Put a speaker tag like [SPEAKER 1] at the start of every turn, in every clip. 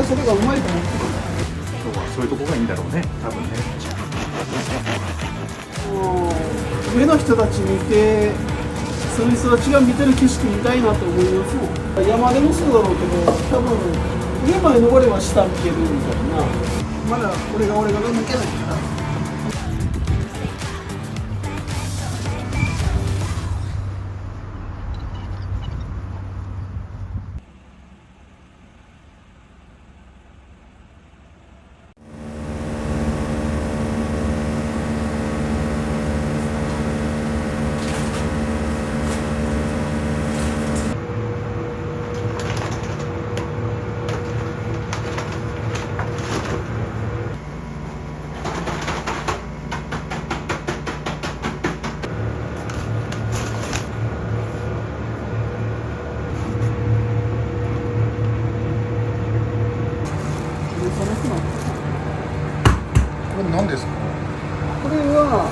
[SPEAKER 1] それがうまいと思ってる。
[SPEAKER 2] 今日はそういうとこがいいんだろうね、多分ね。
[SPEAKER 1] 上の人たち見て、そういう人たちが見てる景色見たいなと思いますもん。山でもそうだろうけど、多分上まで登れば下見けるみたいな。まだ俺が抜けないから。
[SPEAKER 2] これ何ですか？
[SPEAKER 1] これは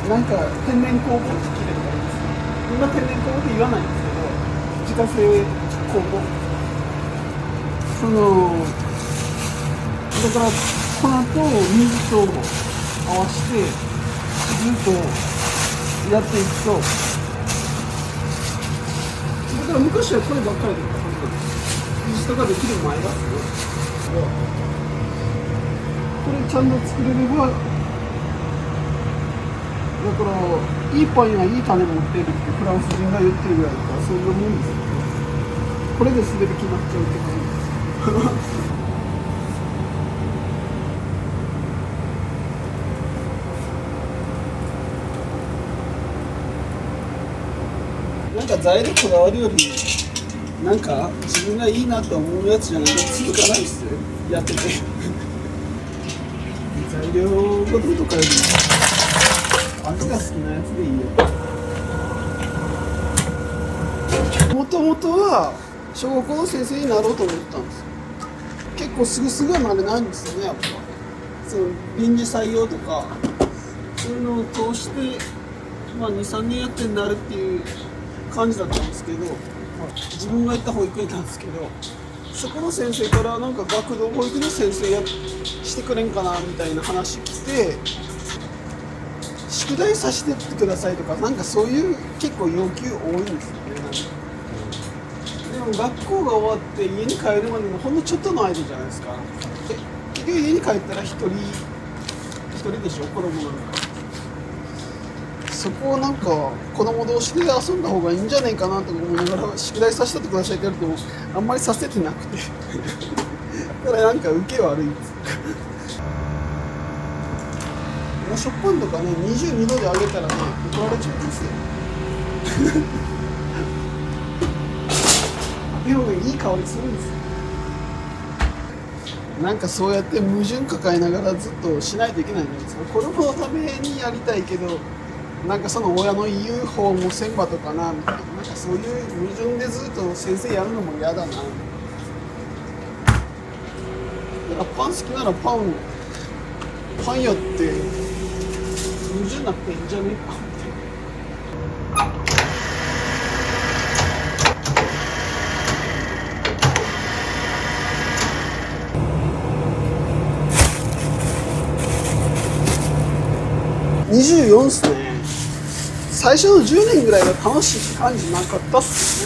[SPEAKER 1] なんか天然酵母って聞いたことあります。今天然酵母って言わないんですけど、自家製酵母。だから粉と水と合わせてずっとやっていくと、だから昔はこればっかりだったはずなんです。水とかできる前だったんですけど。これちゃんと作れれば、だからいいパンやいい種持ってるってフランス人が言ってるぐらいだから、そういうもんですよ。これで全て決まっちゃうって感じです。なんか材料こだわるより、なんか自分がいいなと思うやつじゃないと続かないですよ、やってて。材料がどうとかより味が好きなやつでいいよ。もともとは小学校の先生になろうと思ったんですよ。結構すぐはなれないんですよね、やっぱ。その臨時採用とかそういうのを通して、2、3年やってなるっていう感じだったんですけど、自分が行った保育園なんですけど、そこの先生からなんか学童保育の先生してくれんかなみたいな話来て、宿題させてってくださいとか、なんかそういう結構要求多いんですよね。でも学校が終わって家に帰るまでのほんのちょっとの間じゃないですか。で結局家に帰ったら一人でしょ、子供なんか。そこをなんか子供同士で遊んだ方がいいんじゃないかなと思いながら、宿題させてってくださいって言われてもあんまりさせてなくてだからなんか受け悪いんです。もう食パンとかね、22度で揚げたらね、怒られちゃうんですよでもね、いい香りするんですよ。なんかそうやって矛盾抱えながらずっとしないといけないじゃないですか。子供のためにやりたいけど、なんかその親の言う方もせんばとかなみたいな、なんかそういう矛盾でずっと先生やるのも嫌だな。だからパン好きならパンやって矛盾なくていいんじゃねえかって。24っすね。最初の10年ぐらいは楽しい感じなかったっす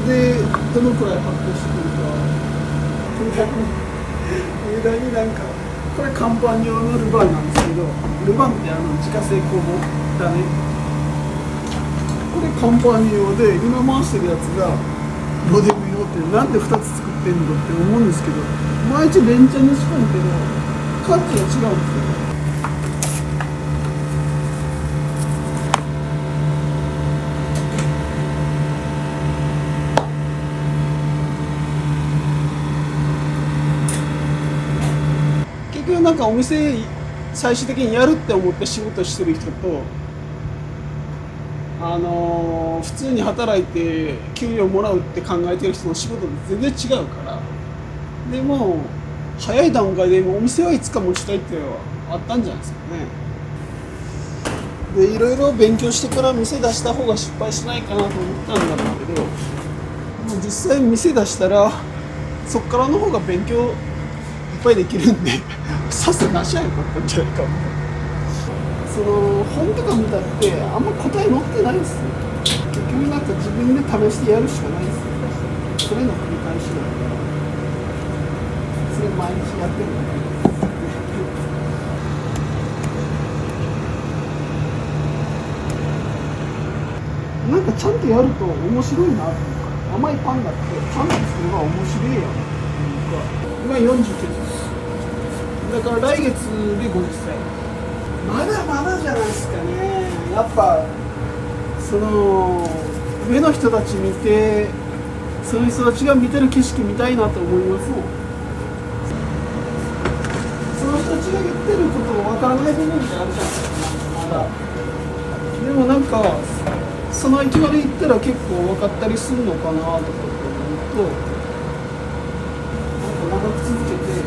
[SPEAKER 1] ね。で、どのくらい発表してくるか、無駄になんか、これカンパーニュのルバンなんですけど、ルバンって自家製酵母だね。これカンパーニュで今回してるやつがロデミオって、なんで2つ作ってんのって思うんですけど、毎日連チャンにし込むけど価値が違うんですよ。結局なんかお店最終的にやるって思って仕事してる人と、普通に働いて給料もらうって考えてる人の仕事って全然違うから。でも早い段階でお店はいつか持ちたいってあったんじゃないですかね。でいろいろ勉強してから店出した方が失敗しないかなと思ったんだろうけど、もう実際店出したらそっからの方が勉強いっぱいできるんでさっさ出しゃよかったんじゃないか。その本とか見たってあんま答え載ってないですよ。結局なんか自分で試してやるしかないですよ。それの繰り返しだから、それ毎日やってるだけです。なんかちゃんとやると面白いなっていうか、甘いパンだってちゃんと作れば面白いやんっていうか。今49ですだから来月で50歳。まだまだじゃないですかね。やっぱその上の人たち見て、そういう人たちが見てる景色見たいなと思いますもん。その人たちが言ってることがわからない部分ってあるじゃないですか、まだ。でもなんかその域まで行ったら結構分かったりするのかなとかって思うと、なんか長く続けて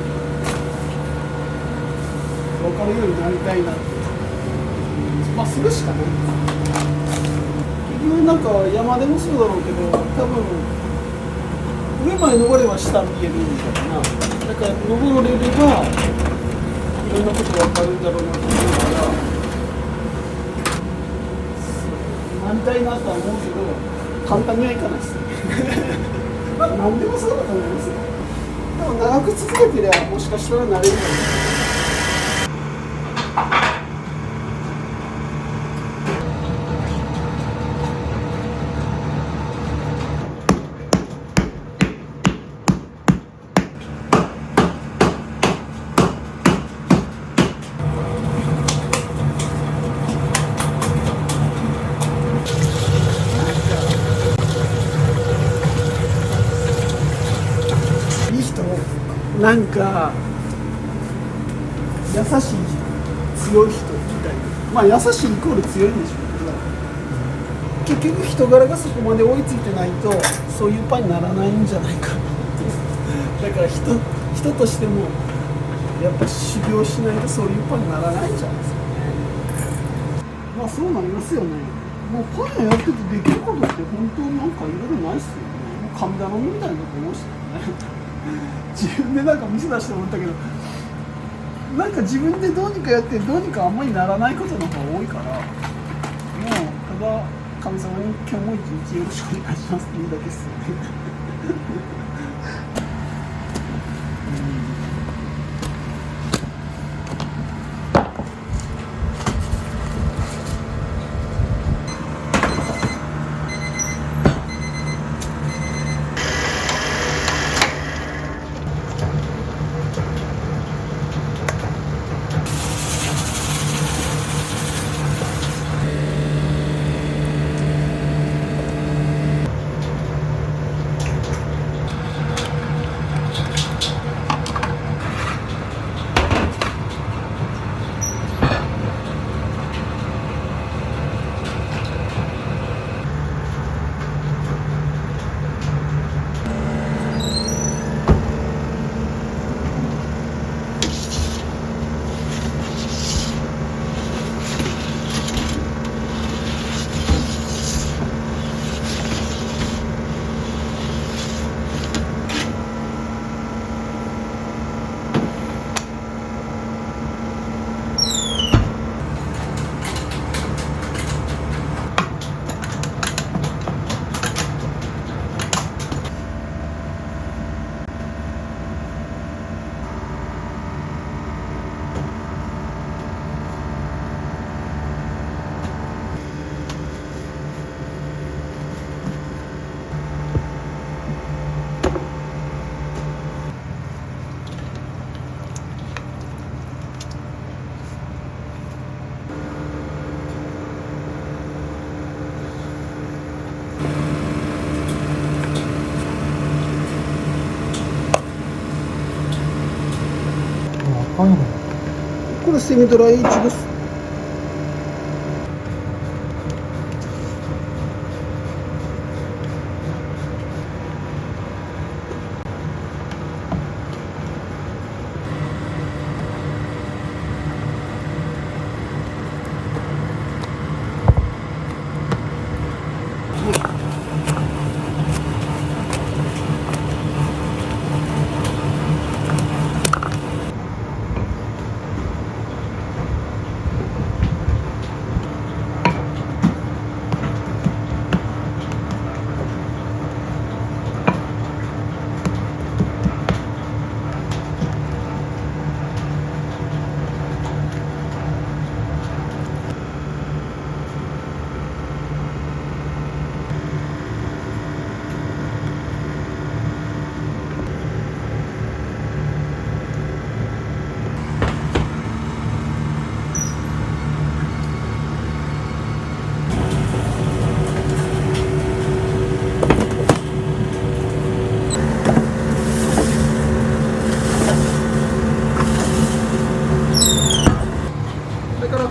[SPEAKER 1] 分かるようになりたいなって、まあそれしかない。結局なんか山でもそうだろうけど、多分上まで登れば下見えるみたいな。だから登れればいろんなことが分かるんだろうなと思うから。なりたいなとは思うけど、簡単にはいかないですね。まあ何でもそうだと思いますよ。でも長く続けてりゃもしかしたらなれるかも。なんか優しい人、強い人みたいな、まあ優しいイコール強いんでしょうけど、結局人柄がそこまで追いついてないとそういうパンにならないんじゃないかなって。だから人としてもやっぱ修行しないとそういうパンにならないんじゃないですかね。まあそうなりますよね。もうパン屋やっててできることって本当になんかいろいろないっすよね。もう神頼みみたいなこと思うしね。自分でなんか店出して思ったけど、なんか自分でどうにかやってどうにかあんまりならないことの方が多いから、もうただ神様に今日も一日よろしくお願いしますって言うだけっすよね。これセミドライイチゴです。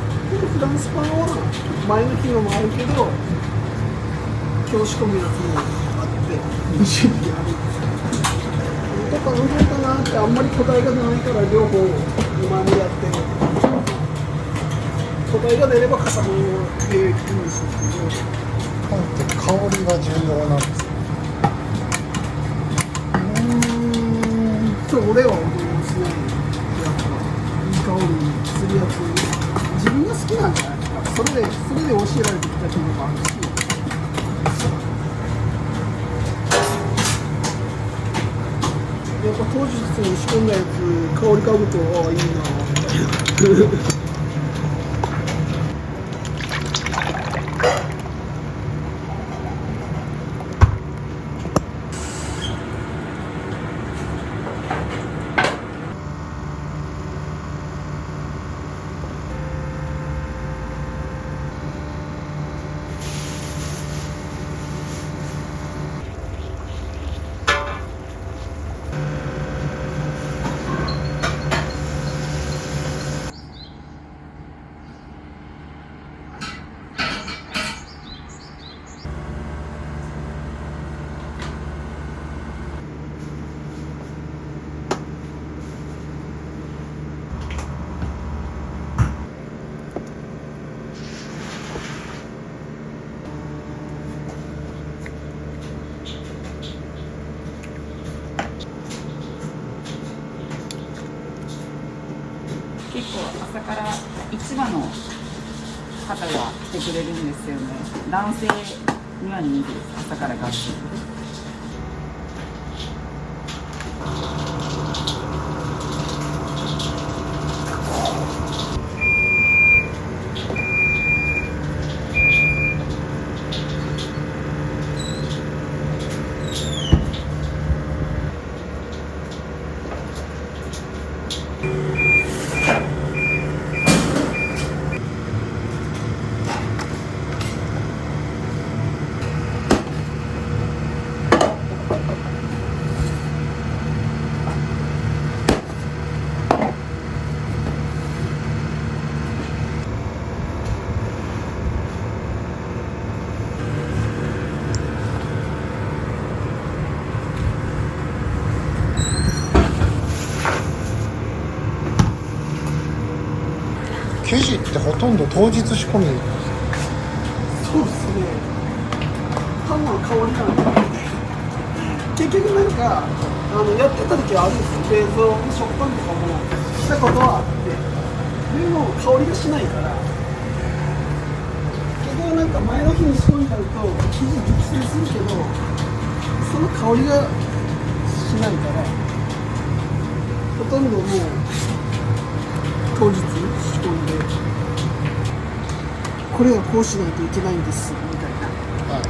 [SPEAKER 1] フランスパンは前の日のもあるけど今日仕込みのやつもあって2種類あるんですよ。とかどうかなってあんまり答えが出ないから両方今にやってる。答えが出れば片方でいいんですけど。
[SPEAKER 3] パンって香りが重要なんですか？
[SPEAKER 1] それ俺は思いますね。やっぱいい香りするやつ自分が好きなんじゃないですか。それで教えられてきたっていうのもあるし。やっぱ当日に仕込んだやつ香り嗅ぐといいなみたいな。
[SPEAKER 4] 結構朝から市場の方が来てくれるんですよね。男性には人気です。朝からがっつり。
[SPEAKER 3] 生地ってほとんど当日仕込み。
[SPEAKER 1] そうですね。パンの香りが結局なんかやってた時はあるんですよ。冷蔵の食パンとかもしたことはあってでも香りがしないから結局なんか前の日に仕込んじゃうと生地熟成するけどその香りがしないからほとんどもう当日仕込んでこれはこうしないといけないんですみたいな。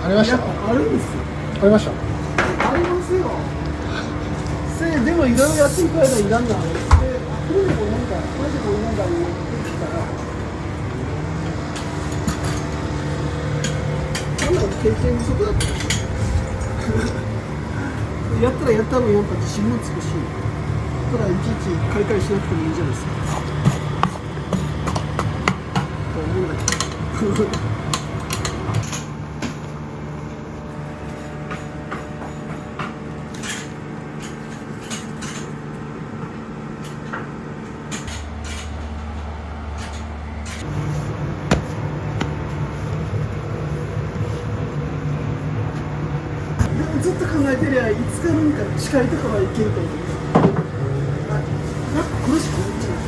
[SPEAKER 3] ありました。
[SPEAKER 1] やっぱあるんですよ。
[SPEAKER 3] ありました。
[SPEAKER 1] ありますよ。でもいろいろやっていく間にだんだんこれでもなんかこれでもなんかになってきたらなんだろう経験不足だったんですよ。やったらやった分やっぱ自信もつくしただいちいちカリカリしなくてもいいじゃないですかと思うんだけどずっと考えてりゃいつかなんか近いところは行けると思う。なんかこれしかないんじゃない。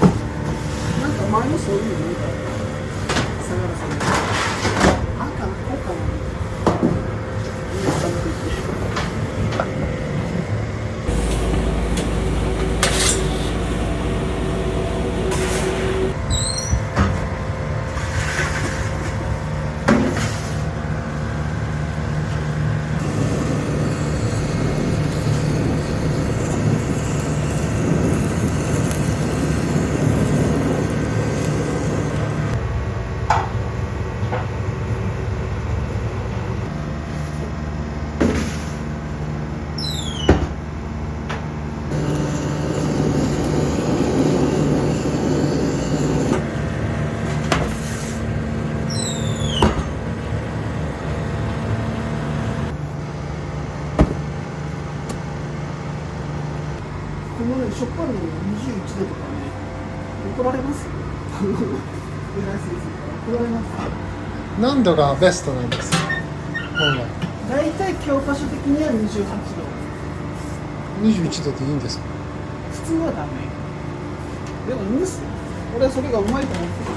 [SPEAKER 1] なんか前もそういうの見た相良さんがあかなこうかな皆さんと言って食パンでも21度とかね、怒られますよ。偉い先生から怒られます。
[SPEAKER 3] 何度がベストなんですか本来。
[SPEAKER 1] 大体教科書的には28度。
[SPEAKER 3] 21度でいいんですか？
[SPEAKER 1] 普通はダメ。でもいいんですよ。俺はそれがうまいと思ってる。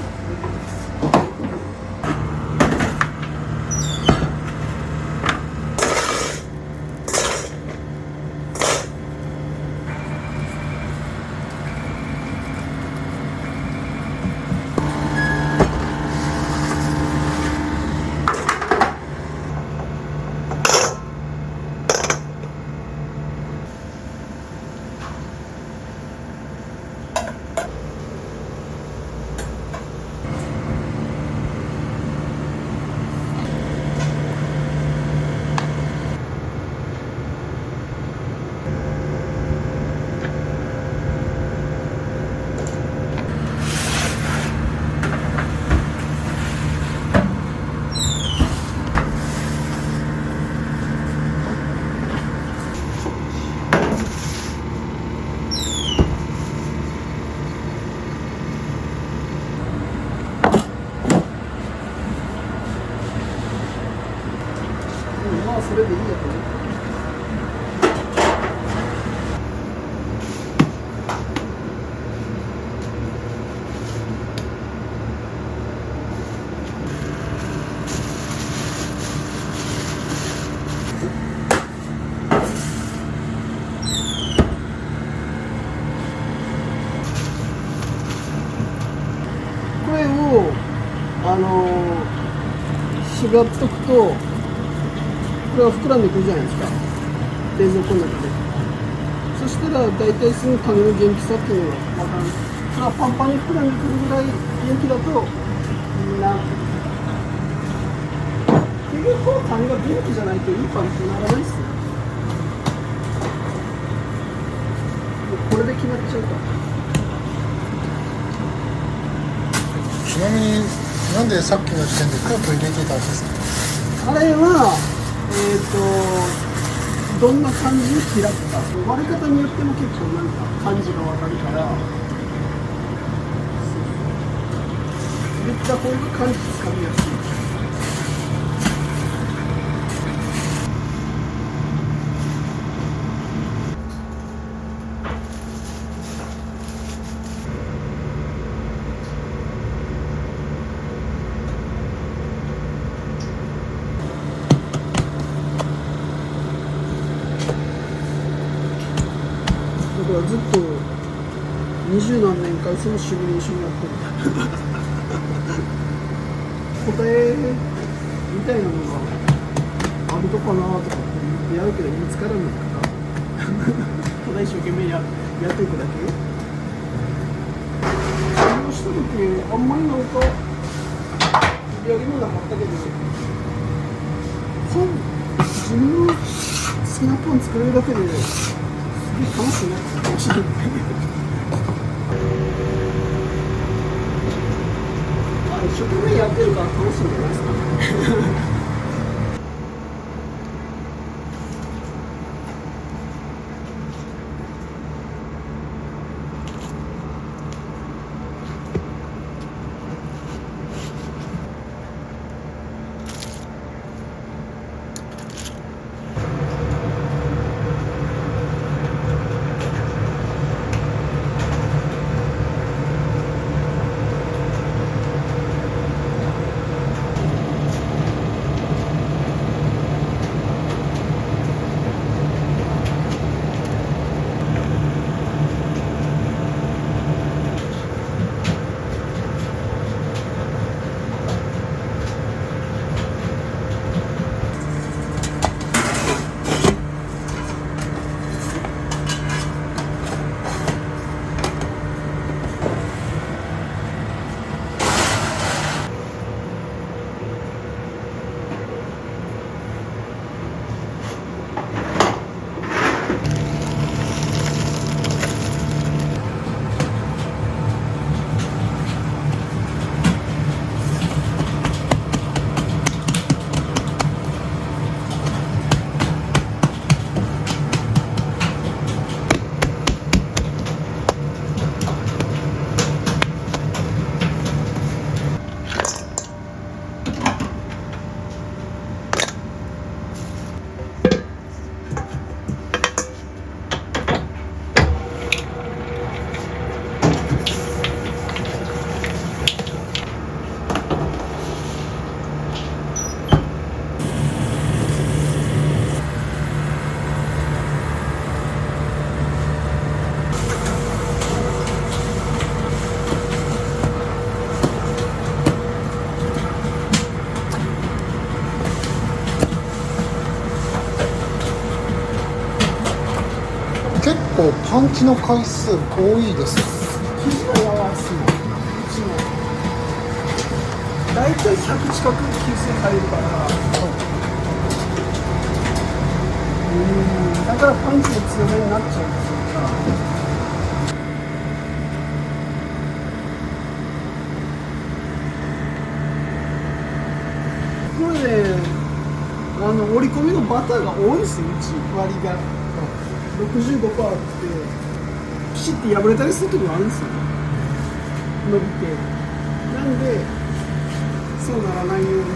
[SPEAKER 1] まあそれでいいやと思って。これを縛っとくと、これは膨らんでくるじゃないですか、冷蔵庫の中で。そしたら大体その紙の元気さっていうのが分かる。それはパンパンに膨らんでくるぐらい元気だとみんな結局この紙が元気じゃないといいパンってならないっすよ。これで決まっちゃうから。
[SPEAKER 3] ちなみになんでさっきの時点で空気を入れてたんですか？
[SPEAKER 1] あれはどんな感じに開くか、割り方によっても結構なんか感じが分かるから、入れた方が感じつかみやすい。だからずっと20何年間そのシミュレーションやってる。答えみたいなのがあるとかなとかって言ってやるけど見つからないからただ一生懸命やっていくだけ。それをした時あんまりなんか売り上げもなかったけど、自分の好きなパン作れるだけですげえ楽しいなって楽しい。一生懸命やってるから楽しいんじゃないですか。
[SPEAKER 3] 構パンチの回数多いです。
[SPEAKER 1] 生地がやわらしい。うちの大体100近く吸水入るから。だからパンチが強めになっちゃうんですよ。これね、折り込みのバターが多いんですよ、うち割りが。65%あって、ピシッて破れたりする時もあるんですよ。伸びて。なんで、そうならないようにと。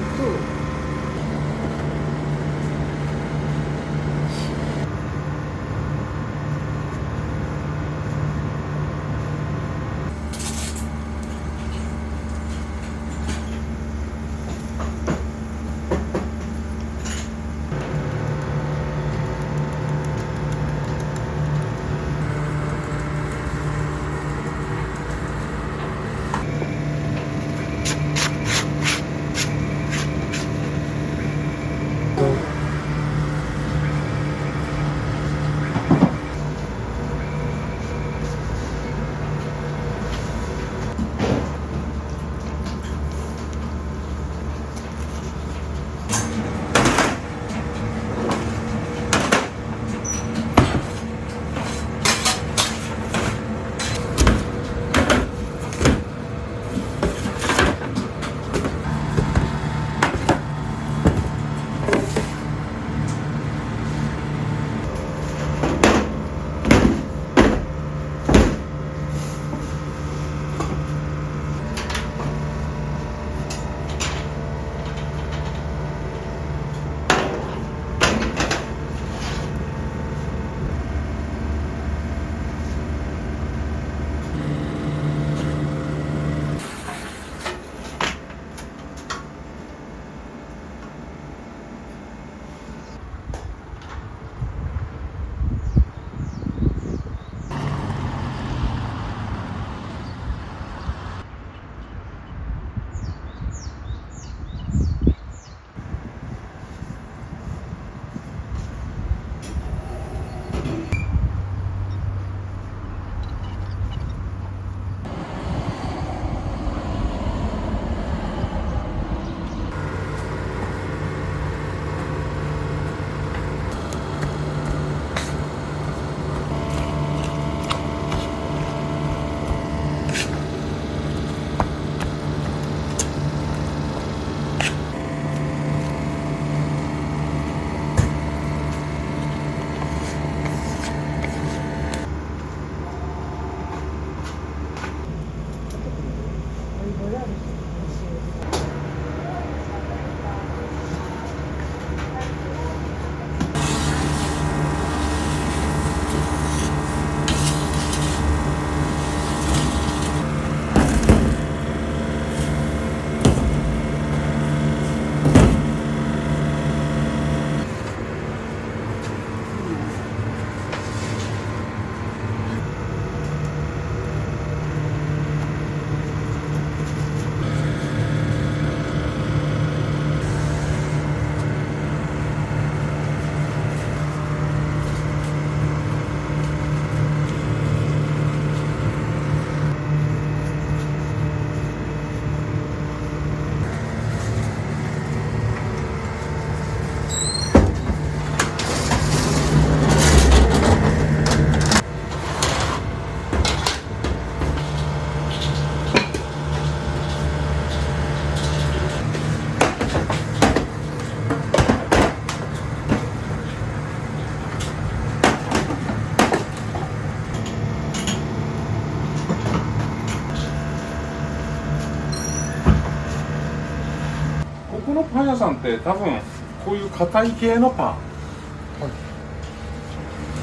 [SPEAKER 2] このパン屋さんって多分こういう硬い系のパ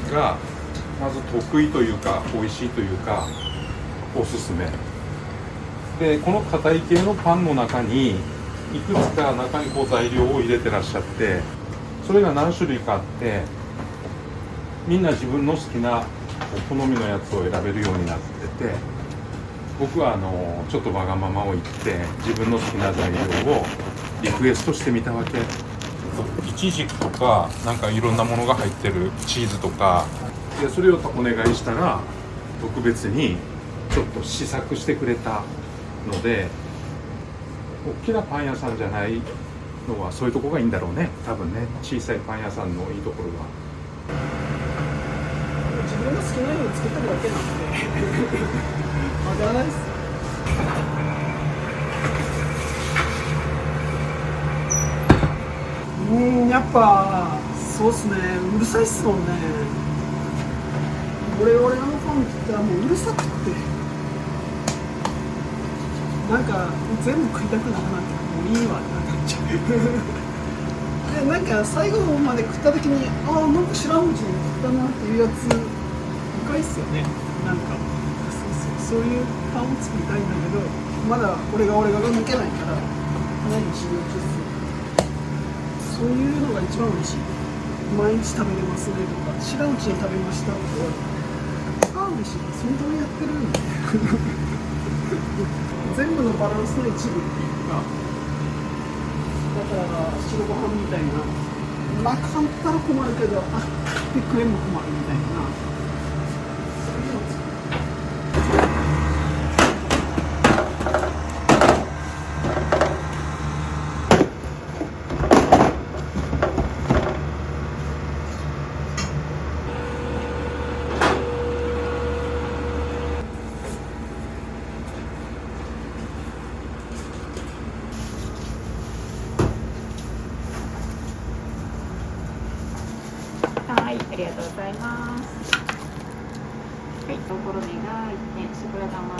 [SPEAKER 2] ンがまず得意というか美味しいというかおすすめで、この硬い系のパンの中にいくつか中にこう材料を入れてらっしゃって、それが何種類かあってみんな自分の好きなお好みのやつを選べるようになってて、僕はちょっとわがままを言って自分の好きな材料をリクエストしてみたわけ。イチジクとかなんかいろんなものが入ってるチーズとかでそれをお願いしたら特別にちょっと試作してくれたので、大きなパン屋さんじゃないのはそういうとこがいいんだろうね、多分ね。小さいパン屋さんのいいところは
[SPEAKER 1] 自分が好きなように作ってるだけなんでわからないっす。やっぱそうっすね、うるさいっすもんね。俺のパンってもううるさくってなんか全部食いたくなくなってもういいわってなっちゃうでなんか最後まで食った時になんか知らんうちに食ったなっていうやつ深いっすよね。なんかそういうパンを作りたいんだけどまだ俺が抜けないから毎日のうちっす。そういうのが一番美味しい。毎日食べれますねとか知らんうちに食べましたって言われて美味しい。そのためやってるんで全部のバランスの一部っていうか、だから白ご飯みたいななかったら困るけどでくれんも困るみたいなそういうのを作る。
[SPEAKER 4] はい、ありがとうございます。はい、ところめが1点、ショコラ玉が